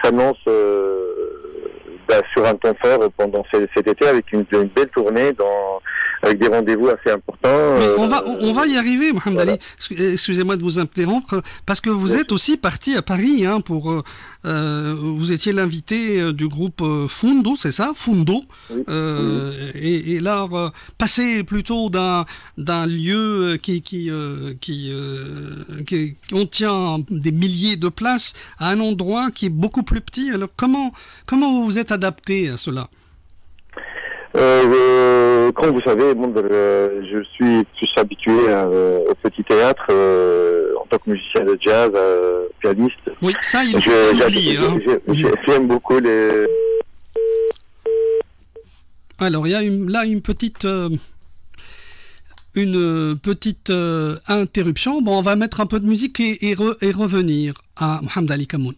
s'annonce sur un ton fort pendant cet été avec une belle tournée avec des rendez-vous assez importants. Mais on va y arriver, Mohamed voilà. Ali. Excusez-moi de vous interrompre, parce que vous êtes aussi parti à Paris vous étiez l'invité du groupe Fundo, c'est ça, Fundo. Oui. Et là, passer plutôt d'un lieu qui contient des milliers de places à un endroit qui est beaucoup plus petit. Alors comment vous vous êtes adapté à cela? Comme vous savez, je suis plus habitué au petit théâtre en tant que musicien de jazz, pianiste. Oui, ça, il faut oublier. J'aime beaucoup les... Alors, il y a une petite interruption. Bon, on va mettre un peu de musique et revenir à Mohamed Ali Kamoun.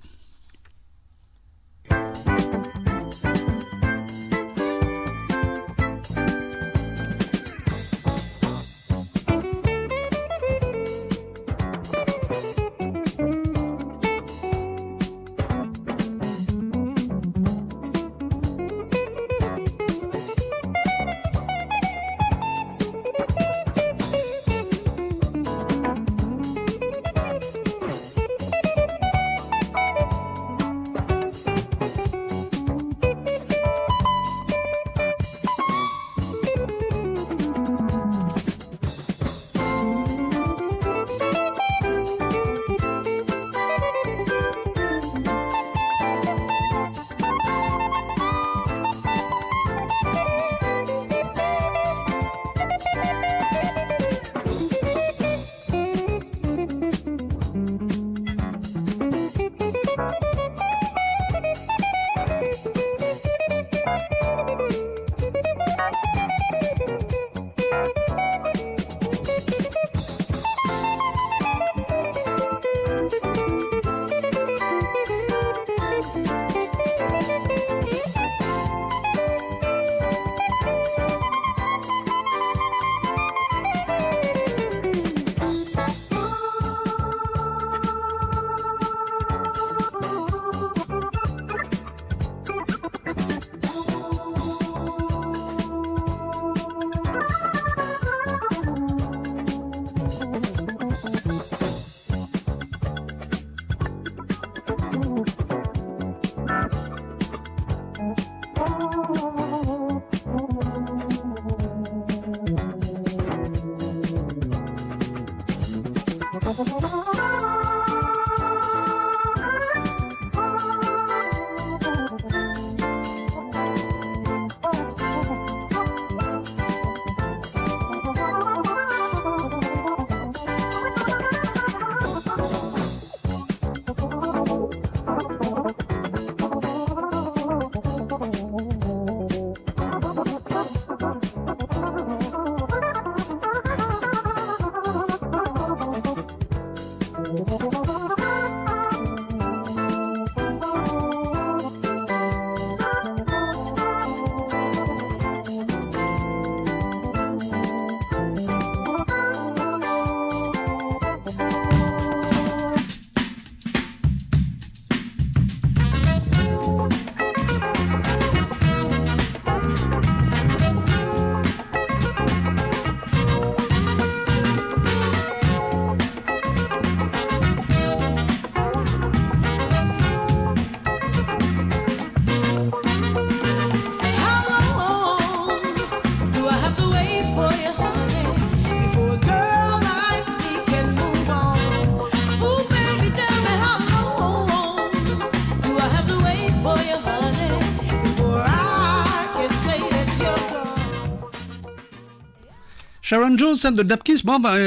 Sharon Jones and the Dapkins,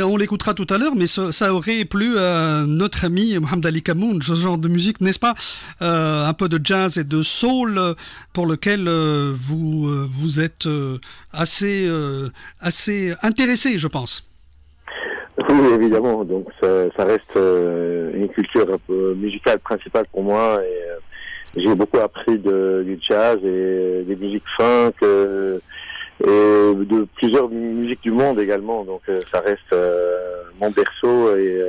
on l'écoutera tout à l'heure, mais ça aurait plu à notre ami Mohamed Ali Kamoun, ce genre de musique, n'est-ce pas? Un peu de jazz et de soul pour lequel vous êtes assez intéressé, je pense. Oui, évidemment. Donc ça reste une culture musicale principale pour moi. Et j'ai beaucoup appris du jazz et des musiques funk. et de plusieurs musiques du monde également. Donc ça reste mon berceau et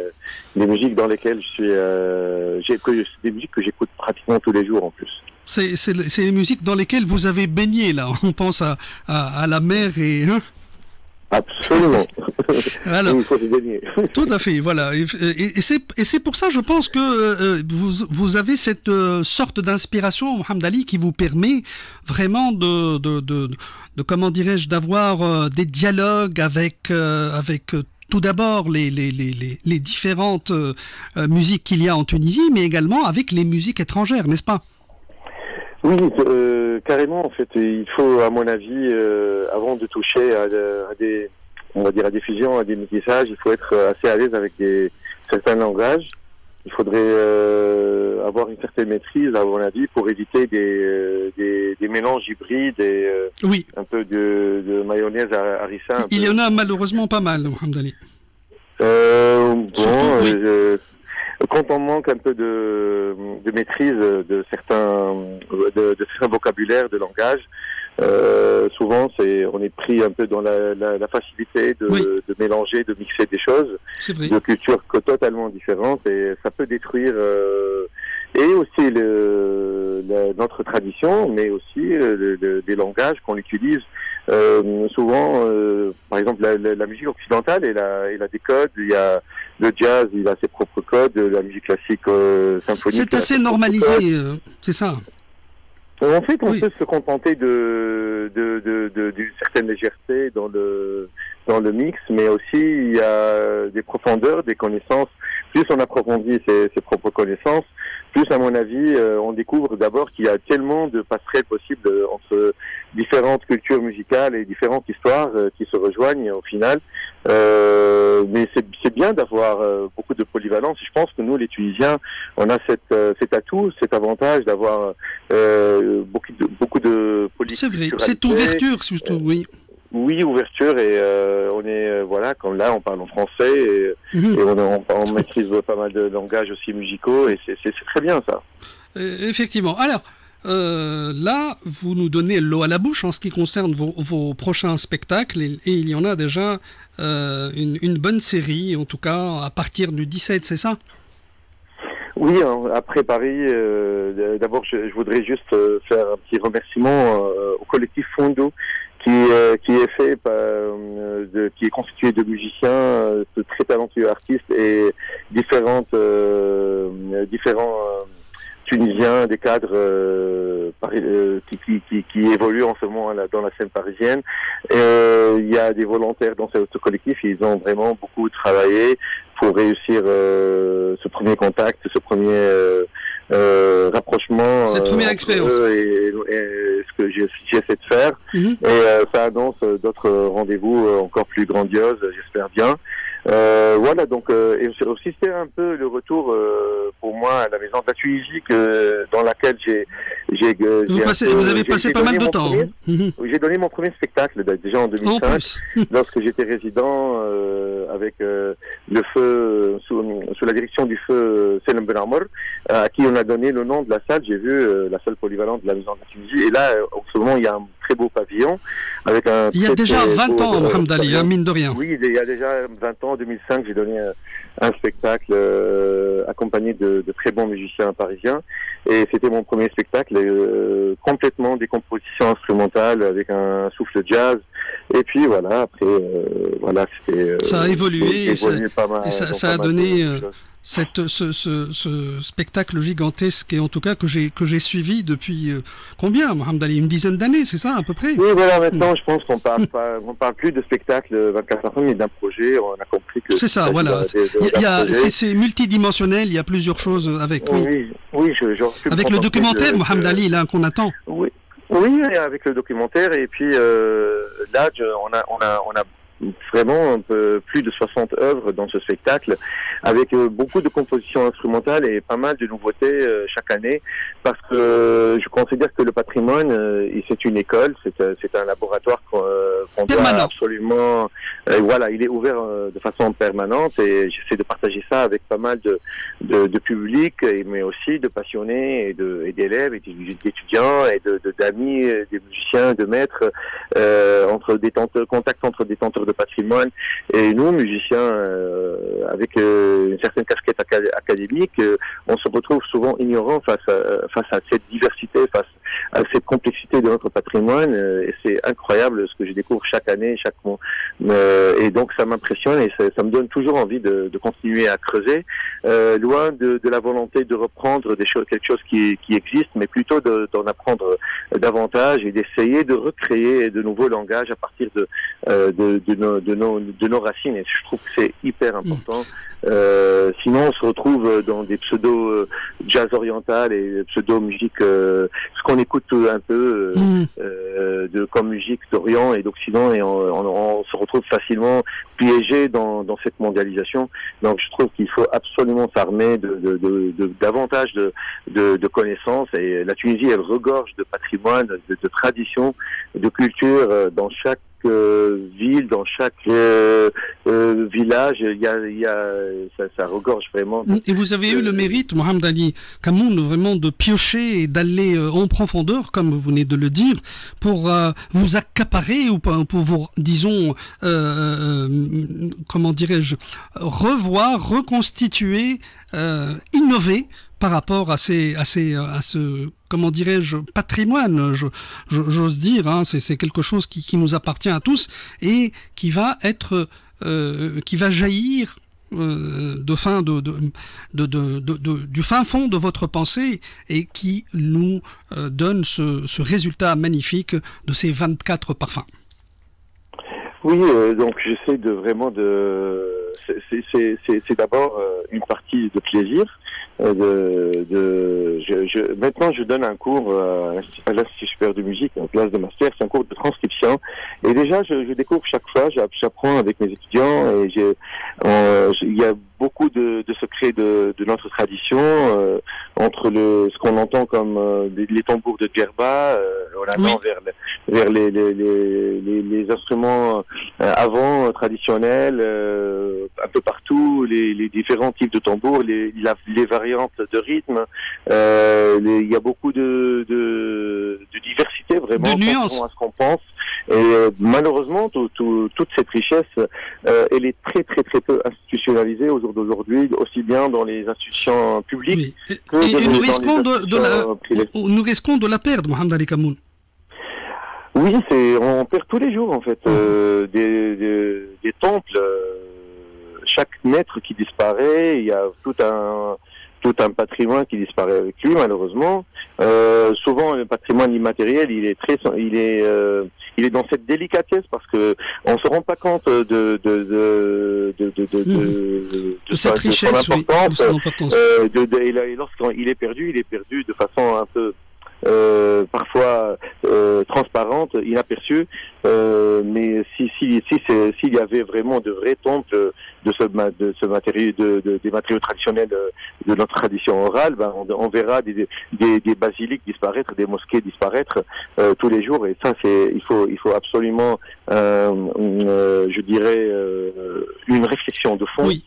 les musiques dans lesquelles des musiques que j'écoute pratiquement tous les jours en plus. C'est les musiques dans lesquelles vous avez baigné, là. On pense à la mer et... Hein. Absolument. Alors, il faut se baigner. Tout à fait, voilà. Et c'est pour ça, je pense que vous avez cette sorte d'inspiration, Mohamed Ali, qui vous permet vraiment de comment dirais-je, d'avoir des dialogues avec tout d'abord les différentes musiques qu'il y a en Tunisie, mais également avec les musiques étrangères, n'est-ce pas? Oui, carrément. En fait, il faut, à mon avis, avant de toucher à des, on va dire, à des fusions, à des métissages, il faut être assez à l'aise avec certains langages. Il faudrait avoir une certaine maîtrise, à mon avis, pour éviter des mélanges hybrides et oui. Un peu de mayonnaise à harissa. Il y en a malheureusement pas mal, Mohamed Ali. Bon, oui. Quand on manque un peu de maîtrise de certains vocabulaires, de langage, souvent on est pris un peu dans la facilité de mélanger, de mixer des choses de cultures totalement différentes, et ça peut détruire et aussi notre tradition, mais aussi des langages qu'on utilise. Souvent, par exemple, la musique occidentale, elle a des codes. Il y a le jazz, il a ses propres codes. La musique classique symphonique. C'est assez normalisé, c'est ça. En fait, on peut se contenter d'une certaine légèreté dans le mix, mais aussi il y a des profondeurs, des connaissances. Plus on approfondit ses propres connaissances, plus, à mon avis, on découvre d'abord qu'il y a tellement de passerelles possibles entre différentes cultures musicales et différentes histoires qui se rejoignent au final. Mais c'est bien d'avoir beaucoup de polyvalence. Je pense que nous, les Tunisiens, on a cet atout, cet avantage d'avoir beaucoup de polyvalence. C'est vrai, cette ouverture surtout, oui. Oui, ouverture, et on est, voilà, comme là, on parle en français, et on maîtrise pas mal de langages aussi musicaux, et c'est très bien, ça. Effectivement. Alors, là, vous nous donnez l'eau à la bouche en ce qui concerne vos prochains spectacles, et il y en a déjà une bonne série, en tout cas, à partir du 17, c'est ça? Oui, après Paris, d'abord, je voudrais juste faire un petit remerciement au collectif Fondo, qui est fait qui est constitué de musiciens, de très talentueux artistes et différents Tunisiens, des cadres qui évoluent en ce moment dans la scène parisienne. Il y a des volontaires dans ce collectif, ils ont vraiment beaucoup travaillé pour réussir ce premier contact, ce premier rapprochement, cette première expérience et ce que j'essaie de faire, et ça annonce d'autres rendez-vous encore plus grandioses, j'espère bien. Voilà, donc et aussi c'était un peu le retour pour moi à la maison de la Tunisie, dans laquelle vous avez passé pas mal de temps. J'ai donné mon premier spectacle déjà en 2005, lorsque j'étais résident avec le feu sous la direction du feu Selim Ben Ammar, à qui on a donné le nom de la salle. J'ai vu la salle polyvalente de la maison de la Tunisie, et là en ce moment il y a un très beau pavillon avec un. Il y a déjà 20 ans, Mohamed Ali, mine de rien. Oui, il y a déjà 20 ans, en 2005, j'ai donné un spectacle accompagné de très bons musiciens parisiens, et c'était mon premier spectacle complètement des compositions instrumentales avec un souffle jazz, et puis voilà, après voilà, c'était ça a évolué, pas mal, et ça a donné ce spectacle gigantesque, et en tout cas que j'ai suivi depuis combien, Mohamed Ali, une dizaine d'années, c'est ça à peu près? Oui, voilà, maintenant je pense qu'on parle plus de spectacle 24 heures, mais d'un projet. On a compris que c'est ça, voilà. C'est multidimensionnel, il y a plusieurs choses avec. Oui, avec le documentaire, Mohamed Ali, là qu'on attend. Oui, avec le documentaire, et puis là, on a vraiment un peu plus de 60 œuvres dans ce spectacle, avec beaucoup de compositions instrumentales et pas mal de nouveautés chaque année, parce que je considère que le patrimoine, c'est une école, c'est un laboratoire qu'on doit absolument... voilà, il est ouvert de façon permanente, et j'essaie de partager ça avec pas mal de public, mais aussi de passionnés et d'élèves et d'étudiants et d'amis, des musiciens, de maîtres, contact entre détenteurs de patrimoine et nous, musiciens, avec une certaine casquette académique, on se retrouve souvent ignorants face à cette diversité, face à cette complexité de notre patrimoine, et c'est incroyable ce que je découvre chaque année, chaque mois, et donc ça m'impressionne et ça me donne toujours envie de continuer à creuser, loin de la volonté de reprendre quelque chose qui existe, mais plutôt d'en apprendre davantage et d'essayer de recréer de nouveaux langages à partir de nos racines, et je trouve que c'est hyper important. Sinon on se retrouve dans des pseudo jazz oriental et pseudo musique, ce qu'on écoute un peu comme musique d'Orient et d'Occident, et on se retrouve facilement piégé dans cette mondialisation. Donc je trouve qu'il faut absolument s'armer de davantage de connaissances, et la Tunisie, elle regorge de patrimoine, de traditions, de culture dans chaque ville, dans chaque village, ça regorge vraiment. Et vous avez eu le mérite, Mohamed Ali Kamoun, vraiment de piocher et d'aller en profondeur, comme vous venez de le dire, pour vous accaparer ou pour vous, disons, comment dirais-je, revoir, reconstituer, innover par rapport à ce comment dirais-je, patrimoine, j'ose dire, hein, c'est quelque chose qui nous appartient à tous et qui va être, qui va jaillir du fin fond de votre pensée, et qui nous donne ce résultat magnifique de ces 24 parfums. Oui, donc j'essaie c'est d'abord une partie de plaisir. Maintenant, je donne un cours à l'Institut supérieur de musique, en classe de master. C'est un cours de transcription. Et déjà, je découvre chaque fois, j'apprends avec mes étudiants, et il y a beaucoup de secrets de notre tradition, entre ce qu'on entend comme les tambours de djerba, on attend vers les instruments avant traditionnels, un peu partout, les différents types de tambours, les variantes de rythme, il y a beaucoup de diversité, vraiment, de nuances, contrairement à ce qu'on pense. Et malheureusement, toute cette richesse, elle est très très très peu institutionnalisée au jour d'aujourd'hui, aussi bien dans les institutions publiques que nous risquons de la perdre, Mohamed Ali Kamoun. Oui, on perd tous les jours en fait des temples. Chaque maître qui disparaît, il y a tout un patrimoine qui disparaît avec lui, malheureusement. Souvent, le patrimoine immatériel, il est dans cette délicatesse, parce que on se rend pas compte de cette richesse, son importance. Et lorsqu'il est perdu de façon un peu parfois transparente, inaperçue, mais s'il y avait vraiment de vrais temples des matériaux traditionnels de notre tradition orale, on verra des basiliques disparaître, des mosquées disparaître tous les jours, et ça il faut absolument je dirais une réflexion de fond. Oui.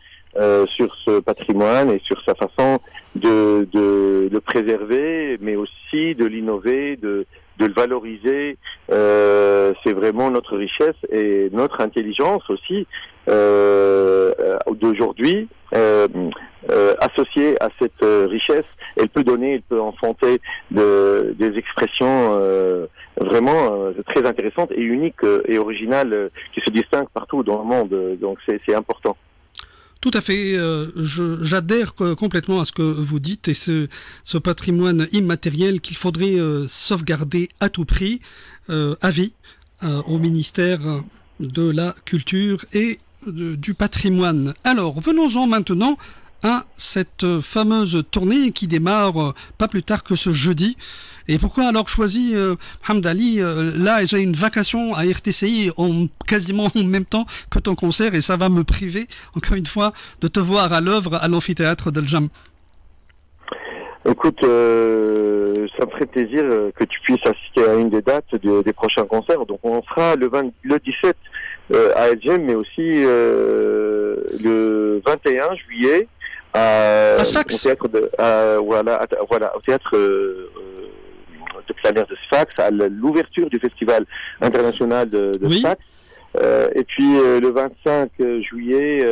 Sur ce patrimoine et sur sa façon de le préserver, mais aussi de l'innover, de le valoriser. C'est vraiment notre richesse et notre intelligence aussi d'aujourd'hui, associée à cette richesse. Elle peut enfanter des expressions vraiment très intéressantes et uniques et originales qui se distinguent partout dans le monde. Donc c'est important. Tout à fait, j'adhère complètement à ce que vous dites, et ce patrimoine immatériel qu'il faudrait sauvegarder à tout prix, à vie, au ministère de la Culture et du Patrimoine. Alors, venons-en maintenant cette fameuse tournée qui démarre pas plus tard que ce jeudi. Et pourquoi alors choisir, Hamdali, là j'ai une vacation à RTCI quasiment en même temps que ton concert, et ça va me priver, encore une fois, de te voir à l'œuvre à l'amphithéâtre d'Al Jam. Écoute, ça me ferait plaisir que tu puisses assister à une des dates des prochains concerts. Donc on sera le 17 à Al Jam, mais aussi le 21 juillet au théâtre au théâtre de plein air de Sfax, à l'ouverture du festival international de Sfax. Et puis le 25 juillet,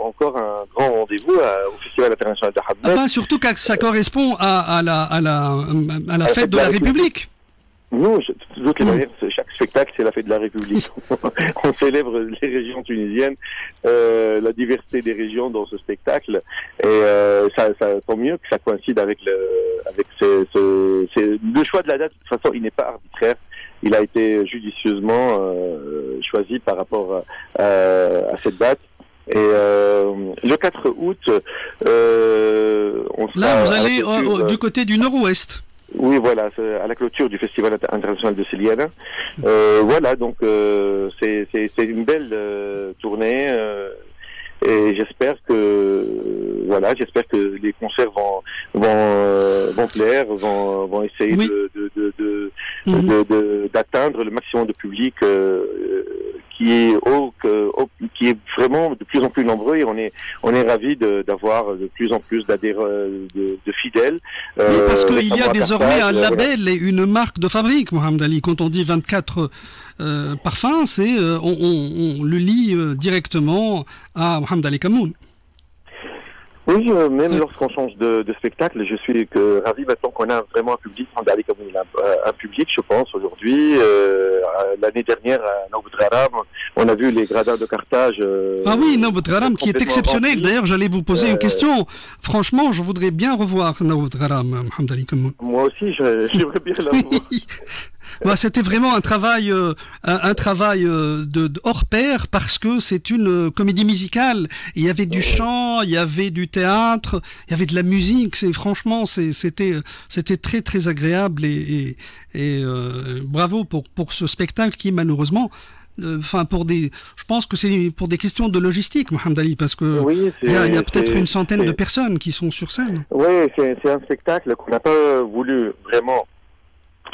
encore un grand rendez-vous au Festival international de Hamad. Surtout que ça correspond à la fête de la République. Non, de toutes les manières, chaque spectacle, c'est la fête de la République. On célèbre les régions tunisiennes, la diversité des régions dans ce spectacle, et ça tant mieux que ça coïncide avec le choix de la date. De toute façon, il n'est pas arbitraire. Il a été judicieusement choisi par rapport à cette date. Et le 4 août, on sera... Là, vous allez du côté du nord-ouest. Oui, voilà, à la clôture du Festival international de Céliana. Voilà, donc c'est une belle tournée. Et j'espère que les concerts vont plaire, vont essayer d'atteindre le maximum de public qui est vraiment de plus en plus nombreux, et on est ravis d'avoir de plus en plus d'adhérents, de fidèles. Oui, parce qu'il y a désormais un label et une marque de fabrique, Mohamed Ali. Quand on dit 24 parfums, c'est on le lie directement à Mohamed Ali Kamoun. Oui, même lorsqu'on change de spectacle, je suis ravi maintenant qu'on a vraiment un public. Mohamed comme il a un public, je pense, aujourd'hui. L'année dernière, à Naoud Gharam, on a vu les gradins de Carthage. Ah oui, Naoud Gharam, qui est exceptionnel. D'ailleurs, j'allais vous poser une question. Franchement, je voudrais bien revoir Naoud Gharam, Mohamed Ali Kamoun. Moi aussi, j'aimerais bien la revoir. Bah, c'était vraiment un travail de hors pair, parce que c'est une comédie musicale. Il y avait du chant, il y avait du théâtre, il y avait de la musique. Franchement, c'était très très agréable, et bravo pour ce spectacle qui malheureusement, je pense que c'est pour des questions de logistique, Mohamed Ali, parce que il y a peut-être une centaine de personnes qui sont sur scène. Oui, c'est un spectacle qu'on n'a pas voulu vraiment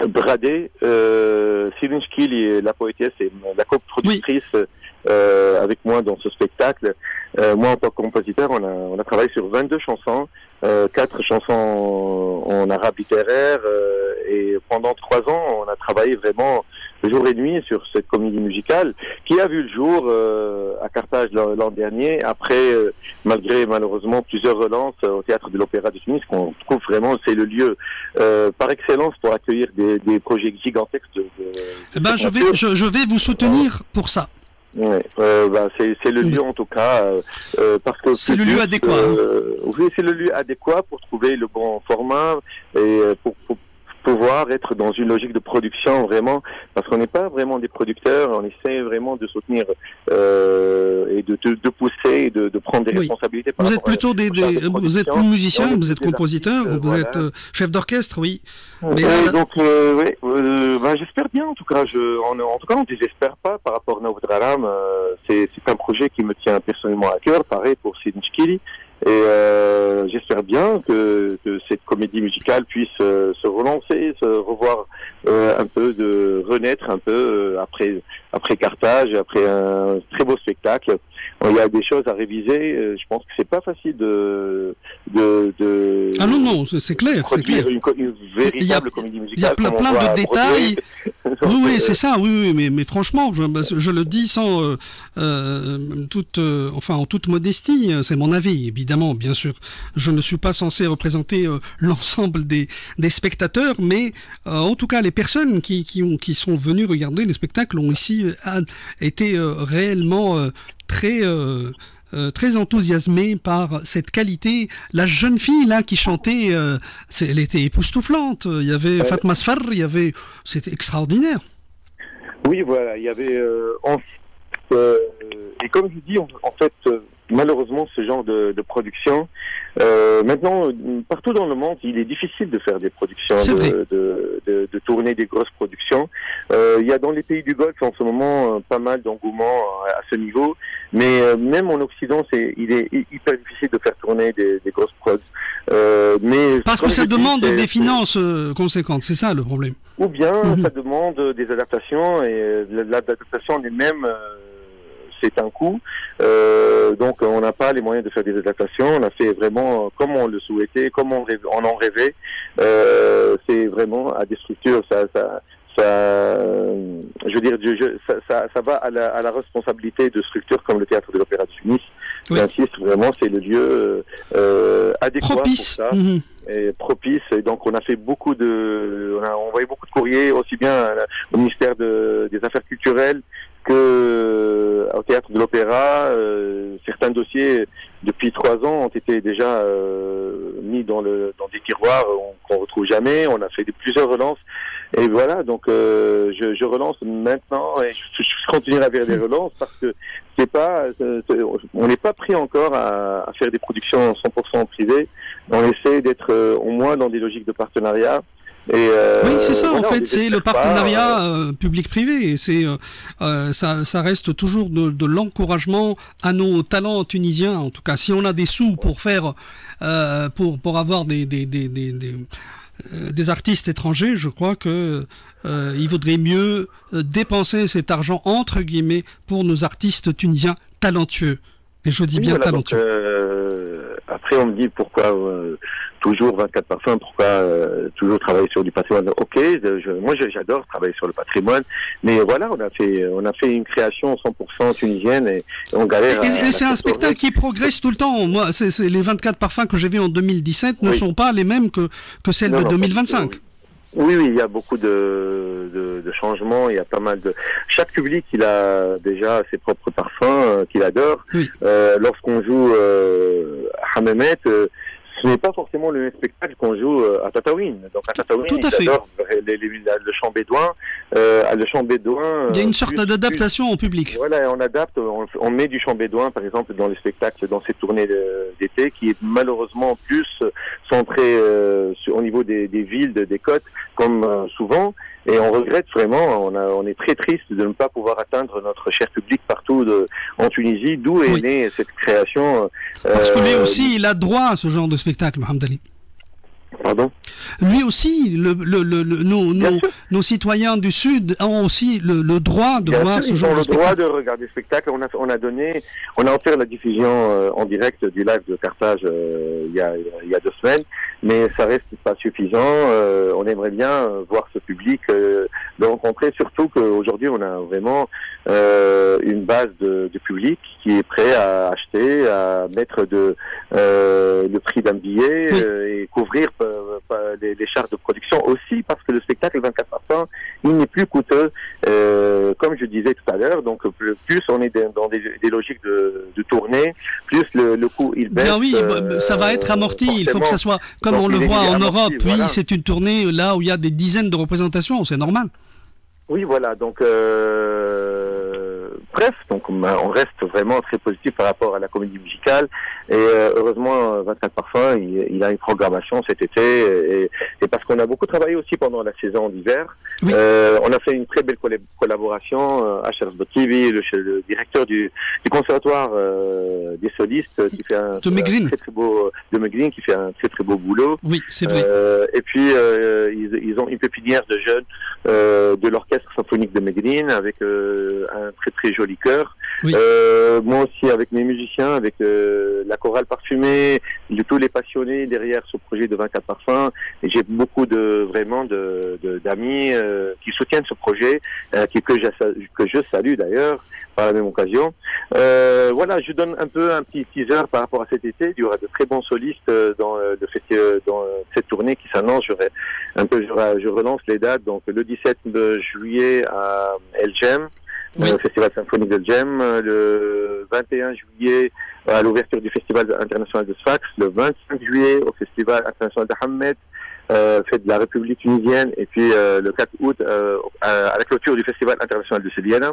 brader. Céline Chkili, la poétesse, et la coproductrice avec moi dans ce spectacle. Moi, en tant que compositeur, on a travaillé sur 22 chansons, 4 chansons en arabe littéraire, et pendant 3 ans, on a travaillé vraiment jour et nuit sur cette comédie musicale qui a vu le jour à Carthage l'an dernier, après, malgré malheureusement plusieurs relances au Théâtre de l'Opéra de Tunis, qu'on trouve vraiment, c'est le lieu par excellence pour accueillir des projets gigantesques. Je vais vous soutenir pour ça. Oui, c'est le lieu en tout cas, parce que c'est le lieu adéquat. Oui, c'est le lieu adéquat pour trouver le bon format, et pour pouvoir être dans une logique de production vraiment, parce qu'on n'est pas vraiment des producteurs, on essaie vraiment de soutenir et de pousser et de prendre des responsabilités. Vous êtes plutôt vous êtes musicien, vous êtes compositeur, vous êtes chef d'orchestre, oui. Mais donc j'espère bien, en tout cas, on ne désespère pas par rapport à Naoud Gharam. C'est un projet qui me tient personnellement à cœur, pareil pour Céline Chkili. Et j'espère bien que cette comédie musicale puisse se relancer, se revoir un peu, renaître un peu après Carthage, après un très beau spectacle. Il y a des choses à réviser. Je pense que c'est pas facile Ah non, c'est clair, c'est clair. Une véritable comédie musicale. Il y a plein de détails. Oui, c'est ça. Oui, mais franchement, je le dis sans en toute modestie, c'est mon avis, évidemment, bien sûr. Je ne suis pas censé représenter l'ensemble des spectateurs, mais en tout cas, les personnes qui sont venues regarder les spectacles ont ici été réellement très enthousiasmée par cette qualité. La jeune fille là qui chantait, elle était époustouflante. Il y avait Fatma Sfar, c'était extraordinaire. Oui, voilà, il y avait et comme je dis, en fait, malheureusement ce genre de production. Maintenant, partout dans le monde, il est difficile de faire des productions, de tourner des grosses productions. Il y a dans les pays du Golfe en ce moment pas mal d'engouement à ce niveau, mais même en Occident, il est hyper difficile de faire tourner des grosses prods. Mais parce que ça demande des finances conséquentes, c'est ça le problème. Ou bien ça demande des adaptations, et l'adaptation elle-même, c'est un coût. Donc on n'a pas les moyens de faire des adaptations. On a fait vraiment comme on le souhaitait, comme on en rêvait. C'est vraiment à des structures. Je veux dire, ça va à la responsabilité de structures comme le Théâtre de l'Opéra de Tunis. J'insiste vraiment, c'est le lieu adéquat propice. pour ça. Et propice. Et donc on a fait on a envoyé beaucoup de courriers, aussi bien au ministère des Affaires culturelles au Théâtre de l'Opéra. Certains dossiers depuis 3 ans ont été déjà mis dans des tiroirs qu'on retrouve jamais. On a fait plusieurs relances. Et voilà, donc je relance maintenant et je continuerai à faire des relances parce que on n'est pas pris encore à faire des productions 100% privées. On essaie d'être au moins dans des logiques de partenariat. Oui, c'est ça, en fait, c'est le partenariat public-privé. Ça reste toujours de l'encouragement à nos talents tunisiens. En tout cas, si on a des sous pour faire, pour avoir des artistes étrangers, je crois que il vaudrait mieux dépenser cet argent entre guillemets pour nos artistes tunisiens talentueux. Et je dis bien talentueux. Donc, après, on me dit pourquoi toujours 24 parfums, pourquoi toujours travailler sur du patrimoine. Ok, moi j'adore travailler sur le patrimoine, mais voilà, on a fait une création 100% tunisienne et on galère. Et c'est un spectacle qui progresse tout le temps. Moi, c'est les 24 parfums que j'ai vus en 2017 ne sont pas les mêmes que celles de 2025. Oui, il y a beaucoup de changements, il y a pas mal de... Chaque public, il a déjà ses propres parfums qu'il adore. Oui. Lorsqu'on joue à Hammamet, ce n'est pas forcément le même spectacle qu'on joue à Tataouine. Donc à Tataouine, j'adore le chant bédouin. Le chant bédouin... Il y a une sorte d'adaptation au public. Voilà, on adapte, on met du chant bédouin, par exemple, dans les spectacles, dans ces tournées d'été, qui est malheureusement plus centré au niveau des villes, des côtes, comme souvent. Et on regrette vraiment, on est très triste de ne pas pouvoir atteindre notre cher public partout en Tunisie, d'où est née cette création. Parce que lui aussi, il a droit à ce genre de spectacle, Mohamed Ali. Pardon ? Lui aussi, nos citoyens du Sud ont aussi le droit de voir ce genre de spectacle. Ils ont le droit de regarder le spectacle. On a offert la diffusion en direct du live de Carthage il y a 2 semaines, mais ça reste pas suffisant. On aimerait bien voir ce public le rencontrer, surtout qu'aujourd'hui on a vraiment une base de public qui est prêt à acheter, à mettre le prix d'un billet et couvrir les charges de production aussi, parce que le spectacle 24%, il n'est plus coûteux, comme je disais tout à l'heure. Donc plus on est dans des logiques de tournée, plus le coût il baisse. Bien oui, ça va être amorti. Il faut que ça soit comme on le voit en Europe. Oui, c'est une tournée là où il y a des dizaines de représentations, c'est normal. Oui, voilà. Donc bref, donc on reste vraiment très positif par rapport à la comédie musicale. Et heureusement, 24 parfums, il a une programmation cet été. Et parce qu'on a beaucoup travaillé aussi pendant la saison d'hiver. Oui. On a fait une très belle collaboration. Achraf Botivi, le directeur du conservatoire des solistes, qui fait un très beau de Megrine, qui fait un très très beau boulot. Oui, c'est vrai. Et puis ils ont une pépinière de jeunes de l'orchestre symphonique de Megrine avec un très très joli chœur. Oui. Moi aussi avec mes musiciens, avec la chorale parfumée, tous les passionnés derrière ce projet de 24 parfums. Et j'ai beaucoup d'amis qui soutiennent ce projet, que je salue d'ailleurs par la même occasion. Voilà, je donne un petit teaser par rapport à cet été. Il y aura de très bons solistes dans cette tournée qui s'annonce. Je relance les dates. Donc le 17 juillet à El Jem, Festival symphonique de Jem, le 21 juillet à l'ouverture du Festival international de Sfax, le 25 juillet au Festival international de Hammamet, fête de la République tunisienne, et puis le 4 août à la clôture du Festival international de Sédiana.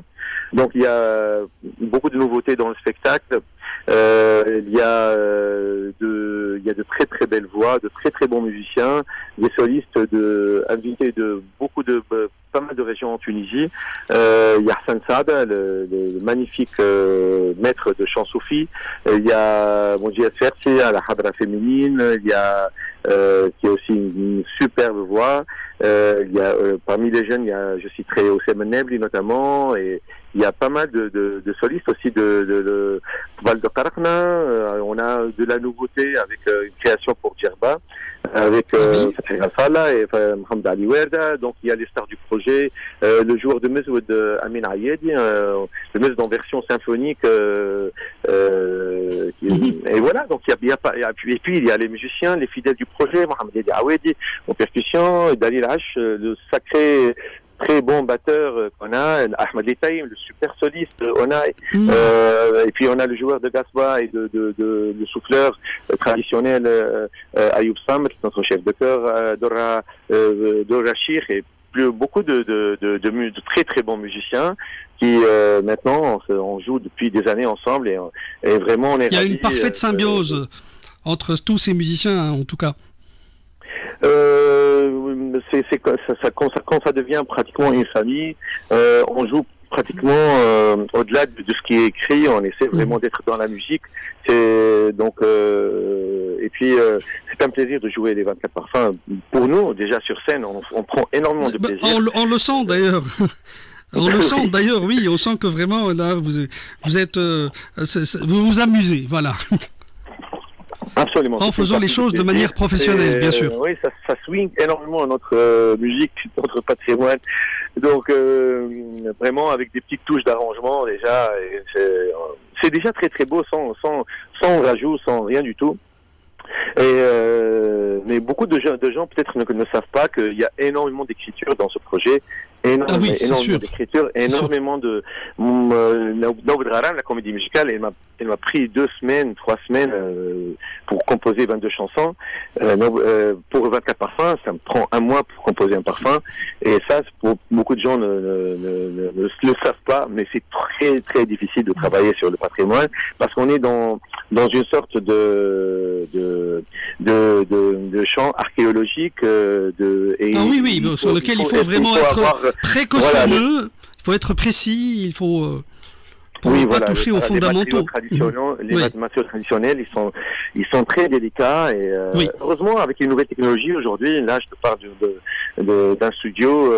Donc il y a beaucoup de nouveautés dans le spectacle. Il y a de très très belles voix, de très très bons musiciens, des solistes invités de pas mal de régions en Tunisie. Il y a Hassan Saada, le magnifique maître de chant soufi. Il y a Mounjia Fersi à la Hadra féminine. Il y a qui a aussi une superbe voix. Il y a parmi les jeunes, je citerai Oussem Nebli notamment, et il y a pas mal de solistes aussi de Val de Qarakna. On a de la nouveauté avec une création pour Djerba, avec Fatih Salah et Mohamed Ali Werda. Donc il y a les stars du projet, le joueur de Mezwoud Amin Ayedi, le Mezwoud en version symphonique. Et voilà, donc et puis il y a les musiciens, les fidèles du projet, Mohamed Ali Awedi en percussion, Dalil H, le sacré très bon batteur qu'on a, Ahmed Litaïm, le super soliste on a, et puis on a le joueur de Gasba et le souffleur traditionnel Ayoub Sam, notre chef de chœur, Dora Chir, et beaucoup de très très bons musiciens qui maintenant on joue depuis des années ensemble, et vraiment on est. Il y a une parfaite symbiose entre tous ces musiciens, hein, en tout cas. Quand ça devient pratiquement une famille, on joue pratiquement au-delà de ce qui est écrit, on essaie vraiment d'être dans la musique. Donc et puis c'est un plaisir de jouer les 24 parfums. Pour nous, déjà sur scène, on prend énormément de plaisir. On le sent d'ailleurs. On le sent d'ailleurs, oui, on sent que vraiment là vous êtes vous vous amusez, voilà. Absolument. En faisant les choses de manière professionnelle, bien sûr. Oui, ça swing énormément notre musique, notre patrimoine. Donc, vraiment, avec des petites touches d'arrangement, déjà, c'est déjà très très beau, sans rajout, sans rien du tout. Mais beaucoup de gens peut-être ne savent pas qu'il y a énormément d'écriture dans ce projet. Énormément d'écriture, énormément de... La comédie musicale, elle m'a pris 2 semaines, 3 semaines pour composer 22 chansons. Pour 24 parfums, ça me prend 1 mois pour composer un parfum. Et ça, pour beaucoup de gens ne le savent pas, mais c'est très très difficile de travailler sur le patrimoine, parce qu'on est dans une sorte de champ archéologique sur lequel il faut vraiment être très costonneux, il faut être précis, il faut pas toucher aux fondamentaux. Les matériaux traditionnels, ils sont très délicats, et heureusement avec les nouvelles technologies aujourd'hui, là je te parle d'un studio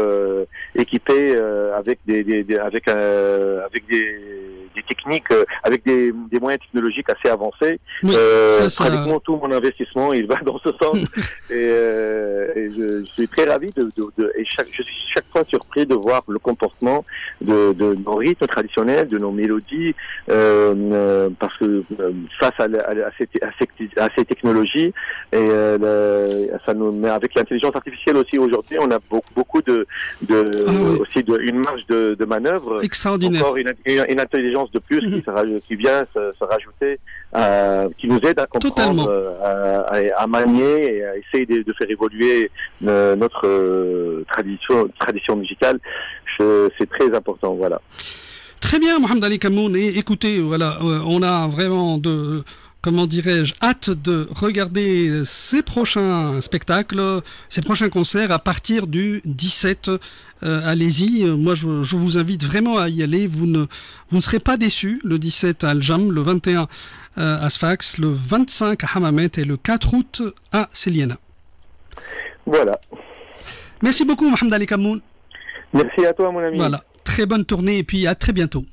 équipé avec des techniques, avec des moyens technologiques assez avancés. Pratiquement tout mon investissement il va dans ce sens. et je suis très ravi je suis chaque fois surpris de voir le comportement de nos rythmes traditionnels, de nos mélodies, parce que face à ces technologies, et ça nous met, avec l'intelligence artificielle aussi aujourd'hui, on a beaucoup aussi une marge de manœuvre extraordinaire. Encore une intelligence de plus qui vient se rajouter, qui nous aide à comprendre, à manier et à essayer de faire évoluer notre tradition musicale. C'est très important, voilà. Très bien, Mohamed Ali Kamoun. Et écoutez, voilà, on a vraiment comment dirais-je, hâte de regarder ces prochains spectacles, ces prochains concerts à partir du 17. Allez-y, moi je vous invite vraiment à y aller, vous ne serez pas déçus. Le 17 à Al-Jam, le 21 à Sfax, le 25 à Hammamet et le 4 août à Céliena. Voilà. Merci beaucoup Mohamed Ali Kamoun. Merci à toi mon ami. Voilà, très bonne tournée et puis à très bientôt.